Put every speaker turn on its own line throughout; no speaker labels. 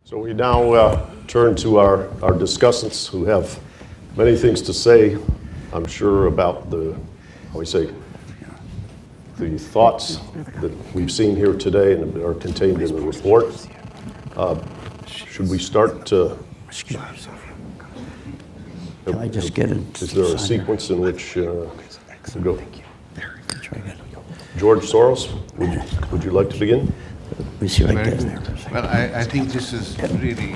So we now turn to our discussants who have many things to say, I'm sure, about the thoughts that we've seen here today and are contained in the report. Should we start to...
Can I just get it?
Is there a sequence in which we go? George Soros, would you like to begin?
We see right there.
Well, I think this is really,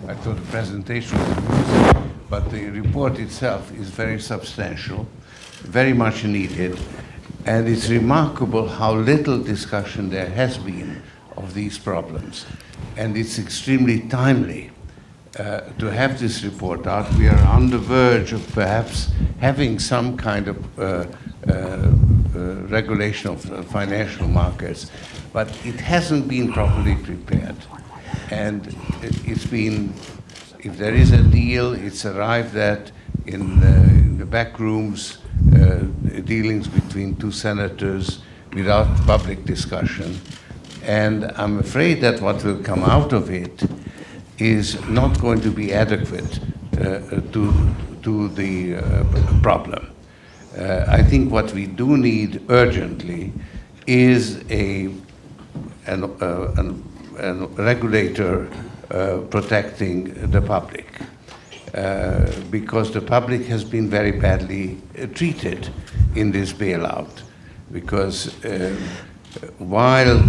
I thought the presentation was amusing, but the report itself is very substantial, very much needed, and it's remarkable how little discussion there has been of these problems. And it's extremely timely to have this report out. We are on the verge of perhaps having some kind of regulation of financial markets, but it hasn't been properly prepared. And it's been, if there is a deal, it's arrived at in the back rooms, dealings between two senators without public discussion. And I'm afraid that what will come out of it is not going to be adequate to the problem. I think what we do need urgently is a regulator protecting the public, because the public has been very badly treated in this bailout, because while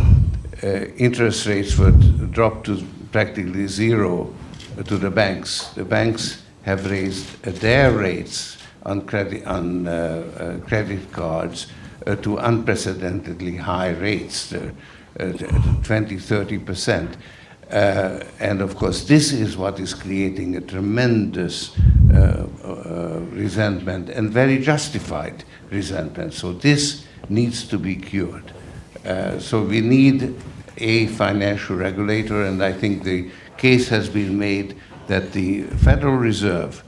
interest rates were dropped to practically zero to the banks have raised their rates on credit cards to unprecedentedly high rates, 20–30%. And of course, this is what is creating a tremendous resentment, and very justified resentment. So this needs to be cured. So we need a financial regulator, and I think the case has been made that the Federal Reserve,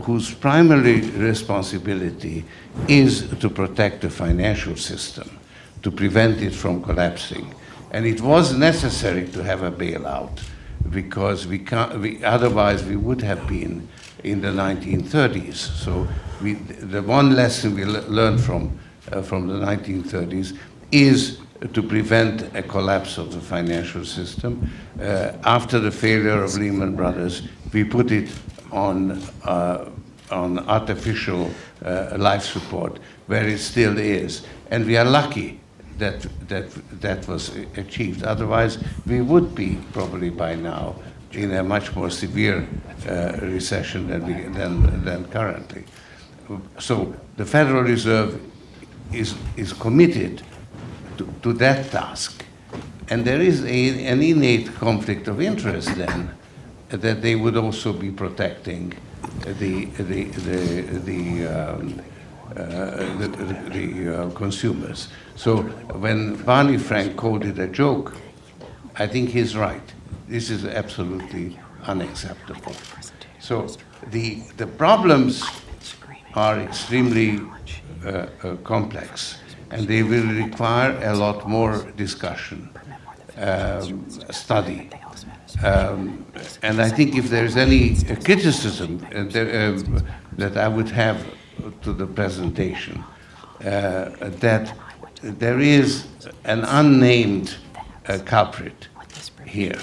whose primary responsibility is to protect the financial system, to prevent it from collapsing. And it was necessary to have a bailout, because otherwise we would have been in the 1930s. So the one lesson we learned from the 1930s is to prevent a collapse of the financial system. After the failure of Lehman Brothers, we put it on artificial life support, where it still is. And we are lucky that was achieved. Otherwise, we would be probably by now in a much more severe recession than currently. So the Federal Reserve is committed to that task. And there is an innate conflict of interest then, that they would also be protecting the consumers. So when Barney Frank quoted a joke, I think he's right. This is absolutely unacceptable. So the problems are extremely complex, and they will require a lot more discussion, study. And I think if there's any criticism that I would have to the presentation, that there is an unnamed culprit here,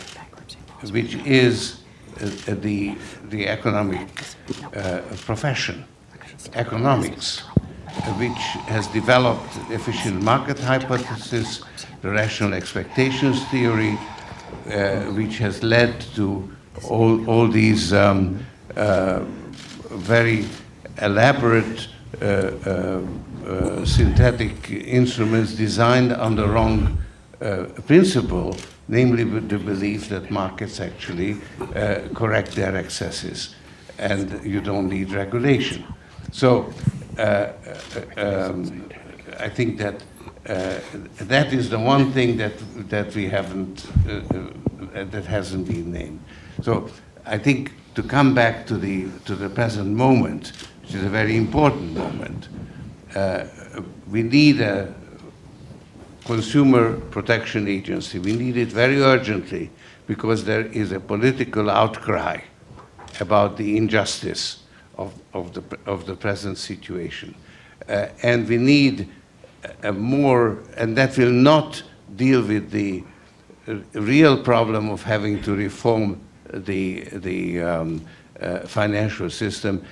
which is the economic profession, economics, which has developed the efficient market hypothesis, the rational expectations theory, which has led to all these very elaborate synthetic instruments designed on the wrong principle, namely with the belief that markets actually correct their excesses and you don't need regulation. So I think that that is the one thing that we haven't, that hasn't been named. So I think to come back to the present moment, which is a very important moment, we need a consumer protection agency. We need it very urgently because there is a political outcry about the injustice of the present situation. And we need a more, and that will not deal with the real problem of having to reform the financial system.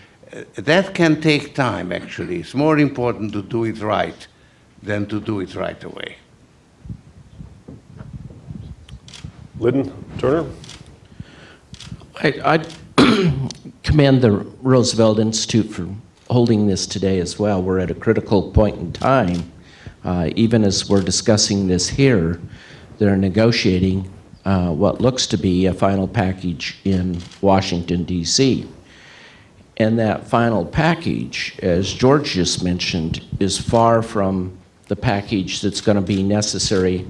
That can take time, actually. It's more important to do it right than to do it right away.
Lyndon Turner?
I commend the Roosevelt Institute for holding this today as well. We're at a critical point in time. Even as we're discussing this here, they're negotiating what looks to be a final package in Washington, D.C. And that final package, as George just mentioned, is far from the package that's going to be necessary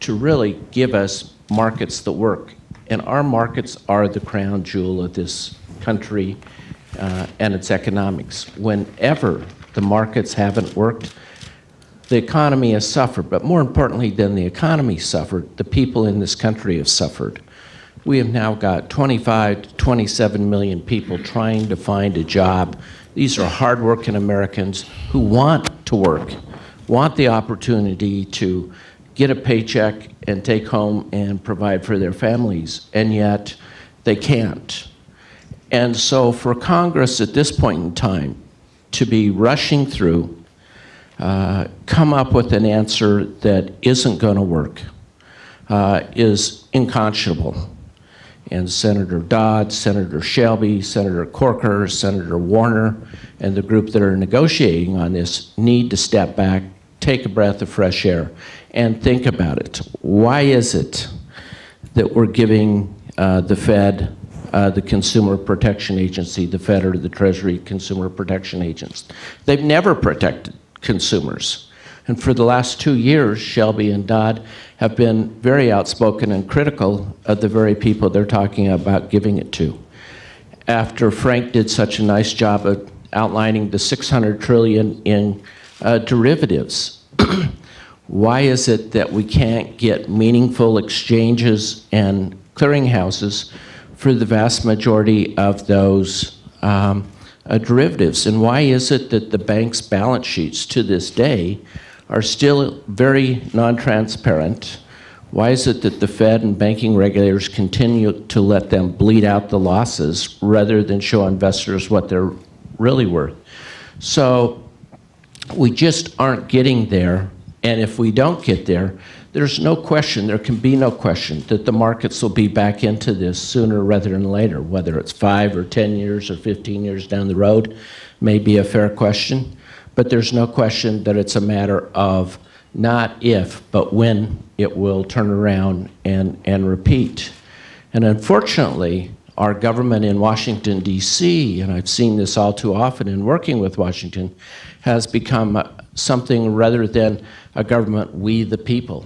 to really give us markets that work. And our markets are the crown jewel of this country and its economics. Whenever the markets haven't worked, the economy has suffered. But more importantly than the economy suffered, the people in this country have suffered. We have now got 25 to 27 million people trying to find a job. These are hardworking Americans who want to work, want the opportunity to get a paycheck and take home and provide for their families, and yet they can't. And so for Congress at this point in time to be rushing through, come up with an answer that isn't going to work is unconscionable. And Senator Dodd, Senator Shelby, Senator Corker, Senator Warner, and the group that are negotiating on this need to step back, take a breath of fresh air, and think about it. Why is it that we're giving the Fed, the Consumer Protection Agency, the Fed or the Treasury Consumer Protection Agents? They've never protected consumers. And for the last 2 years, Shelby and Dodd have been very outspoken and critical of the very people they're talking about giving it to. After Frank did such a nice job of outlining the $600 trillion in derivatives, why is it that we can't get meaningful exchanges and clearinghouses for the vast majority of those derivatives? And why is it that the bank's balance sheets to this day are still very non-transparent? Why is it that the Fed and banking regulators continue to let them bleed out the losses rather than show investors what they're really worth? So we just aren't getting there. And if we don't get there, there's no question, there can be no question that the markets will be back into this sooner rather than later. Whether it's 5 or 10 years or 15 years down the road may be a fair question, but there's no question that it's a matter of not if, but when it will turn around and repeat. And unfortunately, our government in Washington, D.C., and I've seen this all too often in working with Washington, has become something rather than a government, we the people.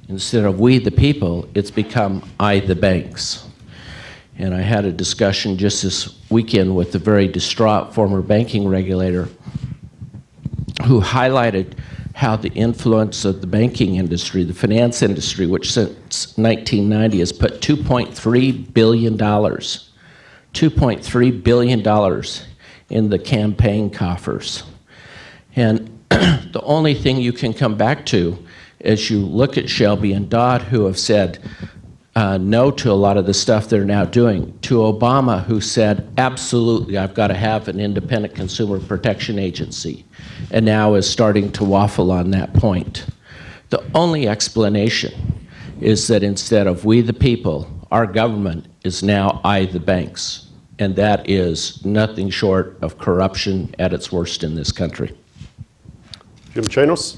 Instead of we the people, it's become I the banks. And I had a discussion just this weekend with the very distraught former banking regulator who highlighted how the influence of the banking industry, the finance industry, which since 1990 has put $2.3 billion, $2.3 billion in the campaign coffers. And the only thing you can come back to as you look at Shelby and Dodd, who have said no to a lot of the stuff they're now doing, to Obama, who said, absolutely, I've got to have an independent consumer protection agency, and now is starting to waffle on that point. The only explanation is that instead of we the people, our government is now I the banks, and that is nothing short of corruption at its worst in this country.
Jim Chanos?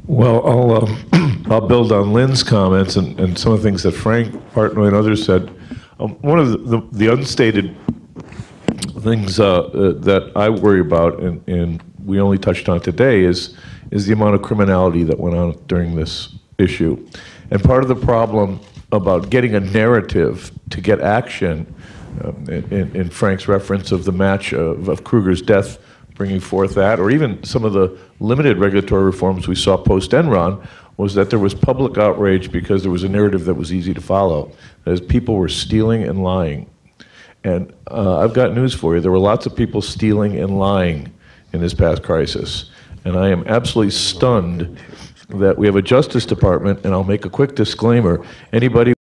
Well, I'll build on Lynn's comments and some of the things that Frank Partnoy and others said. One of the unstated things that I worry about, and we only touched on today, is the amount of criminality that went on during this issue. And part of the problem about getting a narrative to get action, in Frank's reference of the match of Kruger's death bringing forth that, or even some of the limited regulatory reforms we saw post-Enron, was that there was public outrage because there was a narrative that was easy to follow, as people were stealing and lying. And I've got news for you. There were lots of people stealing and lying in this past crisis. And I am absolutely stunned that we have a Justice Department, and I'll make a quick disclaimer, anybody